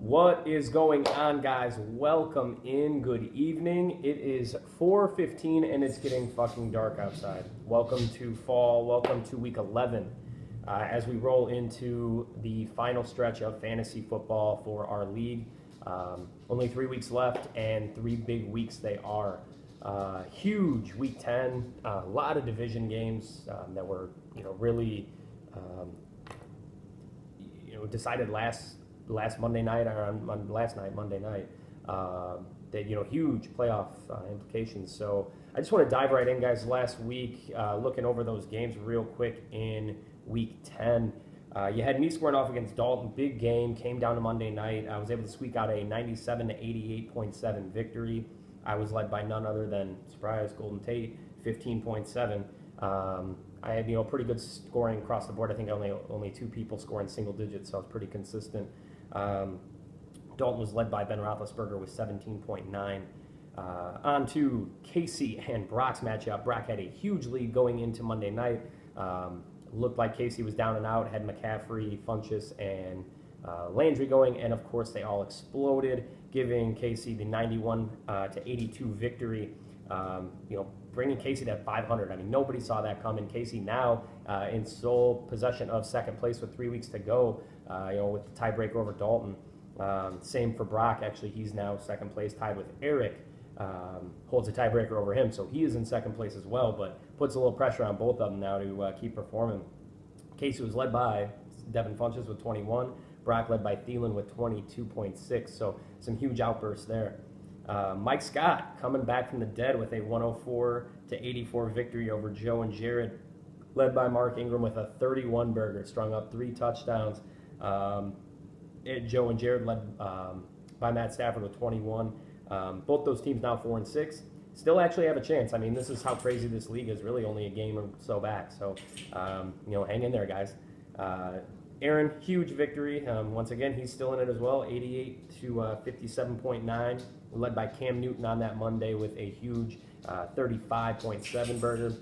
What is going on, guys? Welcome in. Good evening. It is 4:15 and it's getting fucking dark outside. Welcome to fall. Welcome to week 11 as we roll into the final stretch of fantasy football for our league. Only 3 weeks left and 3 big weeks they are. Huge week 10. A lot of division games that were really decided last Monday night or on last night, Monday night. That huge playoff implications. So I just want to dive right in, guys. Last week, looking over those games real quick in week 10. You had me squaring off against Dalton. Big game, came down to Monday night. I was able to squeak out a 97 to 88.7 victory. I was led by none other than, surprise, Golden Tate, 15.7. I had pretty good scoring across the board. I think only 2 people scoring single digits, so I was pretty consistent. Dalton was led by Ben Roethlisberger with 17.9. On to Casey and Brock's matchup. Brock had a huge lead going into Monday night. Looked like Casey was down and out, had McCaffrey, Funchess, and Landry going, and of course they all exploded, giving Casey the 91 to 82 victory. Bringing Casey to 500. I mean, nobody saw that coming. Casey now in sole possession of second place with 3 weeks to go, with the tiebreaker over Dalton. Same for Brock. Actually, he's now second place, tied with Eric. Holds a tiebreaker over him, so he is in second place as well, but puts a little pressure on both of them now to keep performing. Casey was led by Devin Funchess with 21. Brock led by Thielen with 22.6, so some huge outbursts there. Mike Scott coming back from the dead with a 104 to 84 victory over Joe and Jared, led by Mark Ingram with a 31 burger, strung up 3 touchdowns. Joe and Jared led by Matt Stafford with 21. Both those teams now 4-6. Still actually have a chance. I mean, this is how crazy this league is. Really only a game or so back. So, hang in there, guys. Aaron, huge victory. Once again, he's still in it as well, 88 to 57.9. Led by Cam Newton on that Monday with a huge 35.7 burger.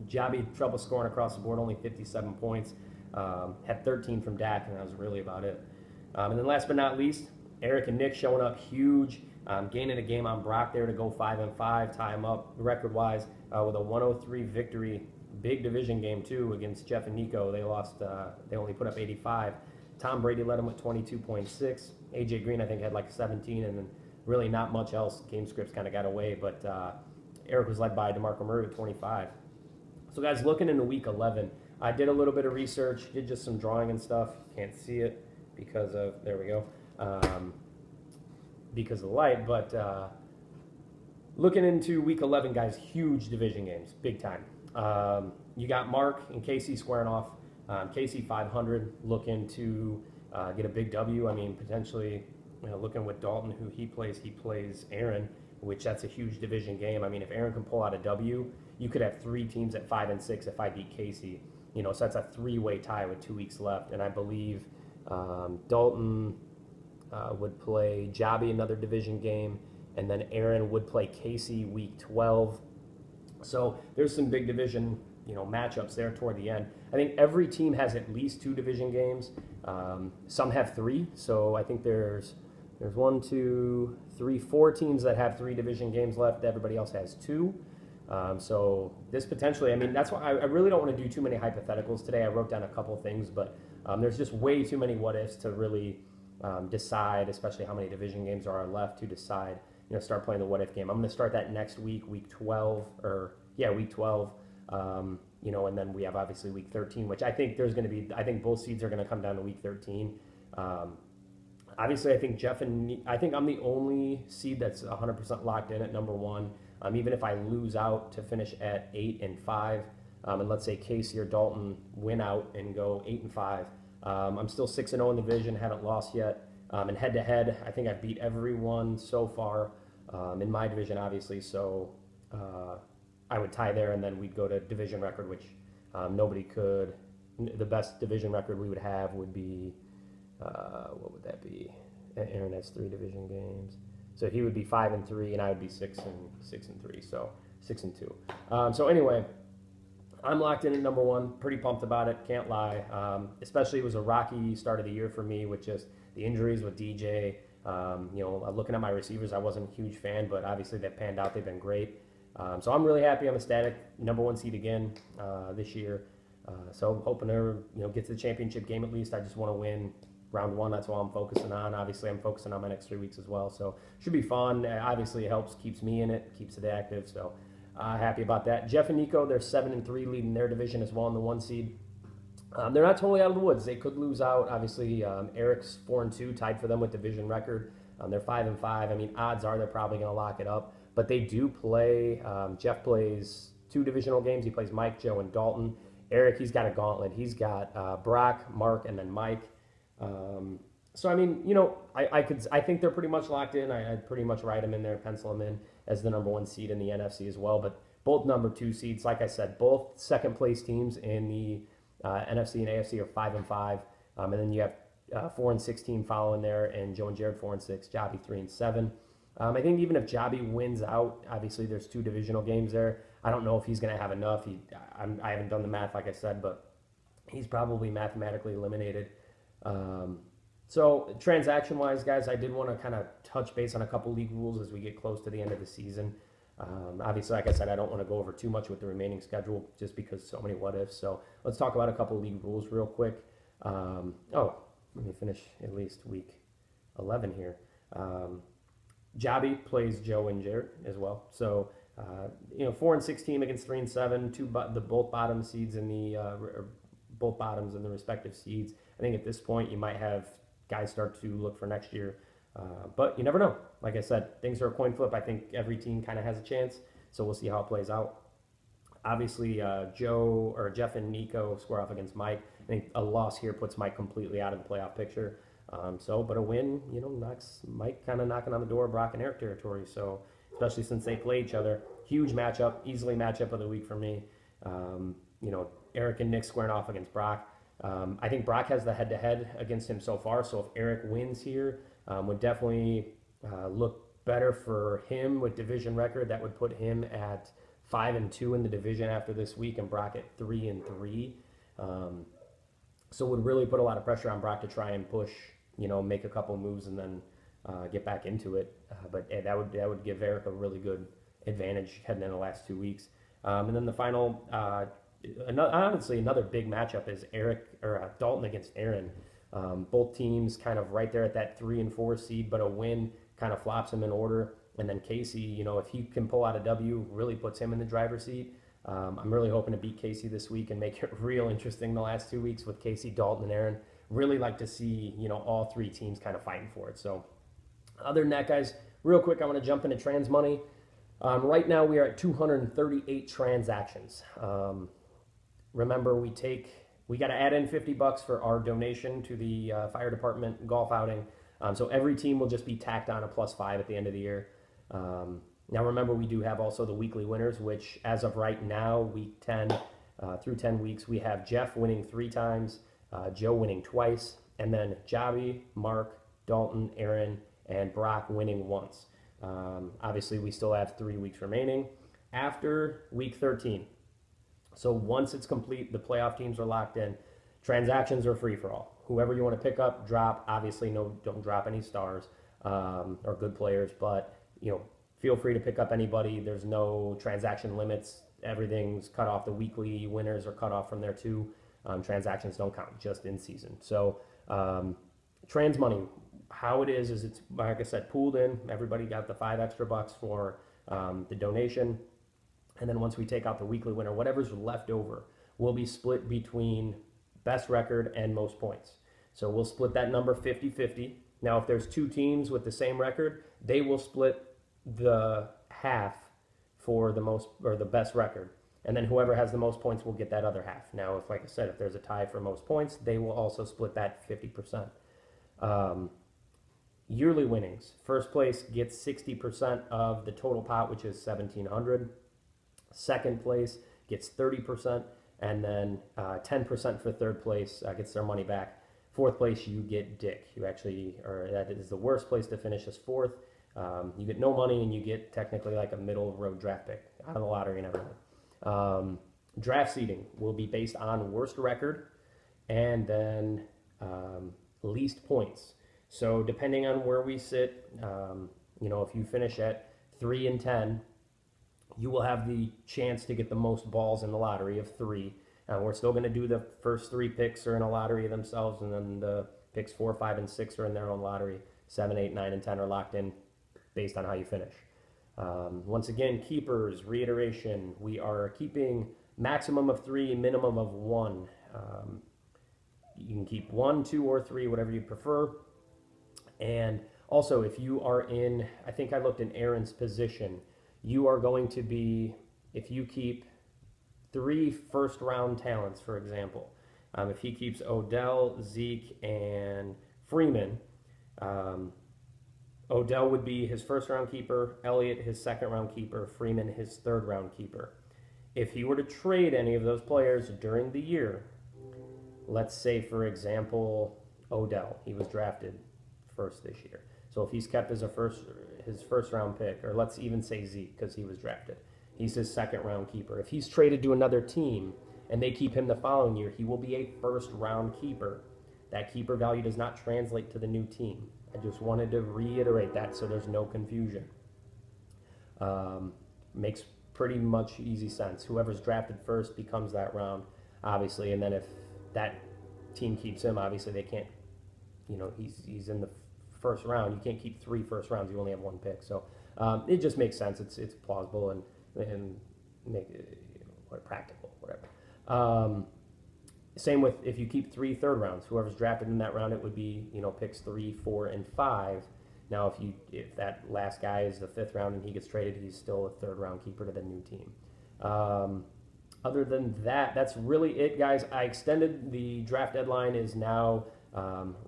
Jobby, trouble scoring across the board, only 57 points. Had 13 from Dak, and that was really about it. And then last but not least, Eric and Nick showing up huge, gaining a game on Brock there to go 5-5, tie him up record-wise with a 103 victory. Big division game, too, against Jeff and Nico. They lost. They only put up 85. Tom Brady led them with 22.6. A.J. Green, I think, had like 17, and then really not much else. Game scripts kind of got away, but Eric was led by DeMarco Murray with 25. So, guys, looking into Week 11, I did a little bit of research, did just some drawing and stuff. Can't see it because of, there we go, because of the light. But looking into Week 11, guys, huge division games, big time. You got Mark and Casey squaring off. Casey 500, looking to get a big W. I mean, potentially, looking with Dalton, who he plays Aaron, which that's a huge division game. I mean, if Aaron can pull out a W, you could have 3 teams at 5-6 if I beat Casey. So that's a 3-way tie with 2 weeks left. And I believe Dalton would play Jobby another division game, and then Aaron would play Casey week 12. So there's some big division, matchups there toward the end. I think every team has at least 2 division games. Some have 3. So I think there's 1, 2, 3, 4 teams that have 3 division games left. Everybody else has 2. So this potentially, I mean, that's why I really don't want to do too many hypotheticals today. I wrote down a couple things, but there's just way too many what ifs to really decide, especially how many division games are left to decide. Start playing the what if game. I'm going to start that next week, week 12, week 12. And then we have obviously week 13, which I think I think both seeds are going to come down to week 13. Obviously, I think I think I'm the only seed that's 100% locked in at number 1. Even if I lose out to finish at 8-5, and let's say Casey or Dalton win out and go 8-5, I'm still 6-0 in the division, haven't lost yet. And head-to-head, I think I've beat everyone so far in my division, obviously. So I would tie there, and then we'd go to division record, which nobody could. The best division record we would have would be, what would that be? Aaron has 3 division games. So he would be 5-3, and I would be 6-3. So 6-2. So anyway, I'm locked in at number one. Pretty pumped about it. Can't lie. Especially it was a rocky start of the year for me with just the injuries with DJ. Looking at my receivers, I wasn't a huge fan, but obviously they've panned out. They've been great. So I'm really happy. I'm ecstatic. Number one seed again this year. So hoping to get to the championship game at least. I just want to win round one. That's what I'm focusing on. Obviously, I'm focusing on my next 3 weeks as well. So should be fun. Obviously, it helps, keeps me in it, keeps it active. So happy about that. Jeff and Nico, they're 7-3, leading their division as well in the one seed. They're not totally out of the woods. They could lose out. Obviously, Eric's 4-2, tied for them with division record. They're 5-5. I mean, odds are they're probably going to lock it up. But they do play. Jeff plays 2 divisional games. He plays Mike, Joe, and Dalton. Eric, he's got a gauntlet. He's got Brock, Mark, and then Mike. So I mean, I think they're pretty much locked in. I'd pretty much write them in there, pencil them in as the number one seed in the NFC as well. But both number 2 seeds, like I said, both second place teams in the NFC and AFC are 5-5, and then you have 4-16 following there, and Joe and Jared 4-6, Jobby 3-7. I think even if Jobby wins out, obviously there's 2 divisional games there. I don't know if he's going to have enough. I haven't done the math, like I said, but he's probably mathematically eliminated. So transaction-wise, guys, I did want to kind of touch base on a couple league rules as we get close to the end of the season. Obviously, like I said, I don't want to go over too much with the remaining schedule just because so many what-ifs. So let's talk about a couple league rules real quick. Let me finish at least week 11 here. Jobby plays Joe and Jared as well. So, 4-6 team against 3-7, both bottom seeds in both bottoms in the respective seeds. I think at this point you might have guys start to look for next year, but you never know. Like I said, things are a coin flip. I think every team kind of has a chance, so we'll see how it plays out. Obviously, Jeff and Nico square off against Mike. I think a loss here puts Mike completely out of the playoff picture. But a win, knocks Mike kind of knocking on the door of Brock and Eric territory. So, especially since they play each other, huge matchup, easily matchup of the week for me. Eric and Nick squaring off against Brock. I think Brock has the head-to-head against him so far. So if Eric wins here, would definitely look better for him with division record. That would put him at 5-2 in the division after this week, and Brock at 3-3. So would really put a lot of pressure on Brock to try and push, make a couple moves and then get back into it. But that would give Eric a really good advantage heading in the last 2 weeks. And then the final, another big matchup is Dalton against Aaron. Both teams kind of right there at that 3 and 4 seed, but a win kind of flops him in order. And then Casey, if he can pull out a W, really puts him in the driver's seat. I'm really hoping to beat Casey this week and make it real interesting the last 2 weeks with Casey, Dalton, and Aaron. Really like to see, all 3 teams kind of fighting for it. So other than that, guys, real quick, I want to jump into trans money. Right now we are at 238 transactions. Remember, we got to add in $50 for our donation to the fire department golf outing. So every team will just be tacked on a +5 at the end of the year. Now remember, we do have also the weekly winners, which as of right now, week 10 through 10 weeks, we have Jeff winning 3 times, Joe winning twice, and then Jobby, Mark, Dalton, Aaron, and Brock winning once. Obviously, we still have 3 weeks remaining after week 13. So once it's complete, the playoff teams are locked in. Transactions are free for all. Whoever you want to pick up, drop. Obviously, don't drop any stars or good players, but feel free to pick up anybody. There's no transaction limits. Everything's cut off. The weekly winners are cut off from there too. Transactions don't count, just in season. So trans money, how it is it's, like I said, pooled in. Everybody got the $5 extra for the donation. And then once we take out the weekly winner, whatever's left over will be split between best record and most points. So we'll split that number 50-50. Now, if there's 2 teams with the same record, they will split the half for the best record. And then whoever has the most points will get that other half. Now, like I said, if there's a tie for most points, they will also split that 50%. Yearly winnings. First place gets 60% of the total pot, which is $1,700. Second place gets 30%, and then 10% for third place gets their money back. Fourth place, you get dick. That is the worst place to finish as fourth. You get no money, and you get technically like a middle road draft pick out of the lottery and everything. Draft seeding will be based on worst record and then least points. So depending on where we sit, if you finish at 3-10, you will have the chance to get the most balls in the lottery of 3. We're still going to do the first 3 picks are in a lottery themselves, and then the picks 4, 5, and 6 are in their own lottery. 7, 8, 9, and 10 are locked in based on how you finish. Once again, keepers, reiteration, we are keeping maximum of 3, minimum of 1. You can keep 1, 2, or 3, whatever you prefer. And also, if you are in, I think I looked in Aaron's position, you are going to be, if you keep 3 first-round talents, for example, if he keeps Odell, Zeke, and Freeman, Odell would be his first-round keeper, Elliott his second-round keeper, Freeman his third-round keeper. If he were to trade any of those players during the year, let's say, for example, Odell, he was drafted first this year. So if he's kept as his first-round pick, or let's even say Zeke because he was drafted, he's his second-round keeper. If he's traded to another team and they keep him the following year, he will be a first-round keeper. That keeper value does not translate to the new team. I just wanted to reiterate that so there's no confusion. Makes pretty much easy sense. Whoever's drafted first becomes that round, obviously, and then if that team keeps him, obviously they can't, he's in the first round. You can't keep 3 first rounds. You only have 1 pick. So it just makes sense. It's plausible and make it practical, whatever. Same with if you keep 3 third rounds. Whoever's drafted in that round, it would be picks 3, 4, and 5. Now, if that last guy is the 5th round and he gets traded, he's still a third-round keeper to the new team. Other than that, that's really it, guys. I extended the draft deadline is now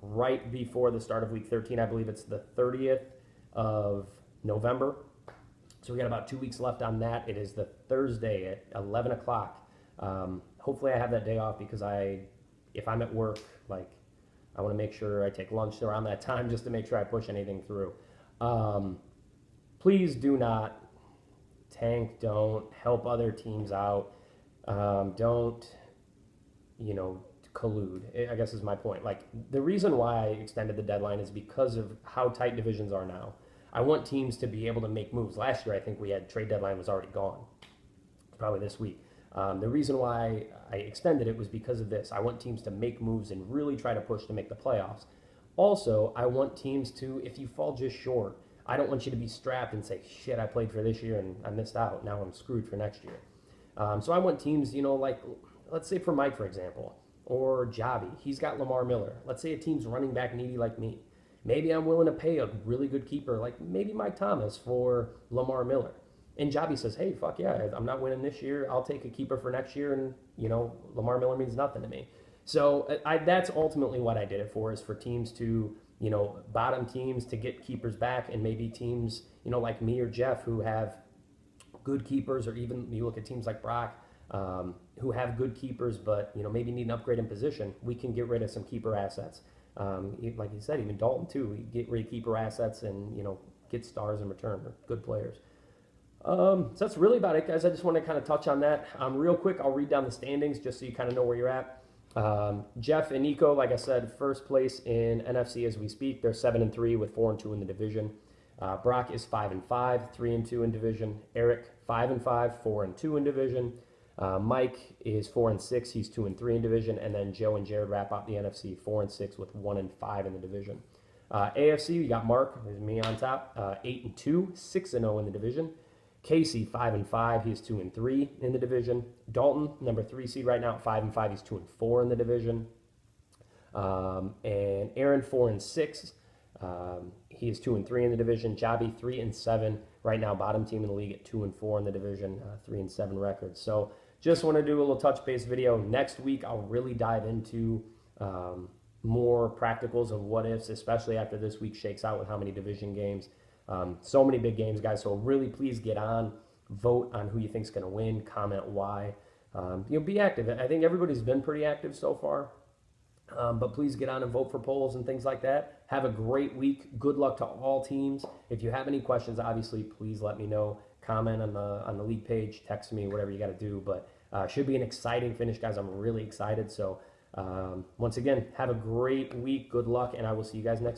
right before the start of Week 13. I believe it's the 30th of November. So we got about 2 weeks left on that. It is the Thursday at 11 o'clock. Hopefully I have that day off because if I'm at work, I want to make sure I take lunch around that time just to make sure I push anything through. Please do not tank. Don't help other teams out. Don't, collude, I guess is my point. The reason why I extended the deadline is because of how tight divisions are now. I want teams to be able to make moves. Last year, I think we had trade deadline was already gone. Probably this week. The reason why I extended it was because of this. I want teams to make moves and really try to push to make the playoffs. Also, I want teams to, if you fall just short, I don't want you to be strapped and say, shit, I played for this year and I missed out. Now I'm screwed for next year. So I want teams, let's say for Mike, for example, or Javi. He's got Lamar Miller. Let's say a team's running back needy like me. Maybe I'm willing to pay a really good keeper, like maybe Mike Thomas for Lamar Miller. And Javi says, hey, fuck yeah, I'm not winning this year. I'll take a keeper for next year, and, Lamar Miller means nothing to me. So that's ultimately what I did it for, is for teams to, bottom teams to get keepers back, and maybe teams, like me or Jeff who have good keepers, or even you look at teams like Brock who have good keepers but, maybe need an upgrade in position. We can get rid of some keeper assets. Like you said, even Dalton too, we get rid of keeper assets and, get stars in return, or good players. So that's really about it, guys. I just want to kind of touch on that. Real quick, I'll read down the standings just so you kind of know where you're at. Jeff and Nico, like I said, first place in NFC as we speak. They're 7-3 with 4-2 in the division. Brock is 5-5, 3-2 in division. Eric, 5-5, 4-2 in division. Mike is 4-6, he's 2-3 in division. And then Joe and Jared wrap up the NFC 4-6 with 1-5 in the division. AFC, we got Mark, who's me on top, 8-2, 6-0 in the division. Casey, 5-5, he's 2-3 in the division. Dalton, number 3 seed right now at 5-5, he's 2-4 in the division. And Aaron, 4-6, he is 2-3 in the division. Javi, 3-7, right now bottom team in the league at 2-4 in the division, 3-7 records. So just want to do a little touch base video. Next week, I'll really dive into more practicals of what ifs, especially after this week shakes out with how many division games. So many big games, guys. So really, please get on, vote on who you think's going to win, comment why. Be active. I think everybody's been pretty active so far. But please get on and vote for polls and things like that. Have a great week. Good luck to all teams. If you have any questions, obviously, please let me know. Comment on the league page, text me, whatever you got to do. But Should be an exciting finish, guys. I'm really excited. So once again, have a great week. Good luck, and I will see you guys next week.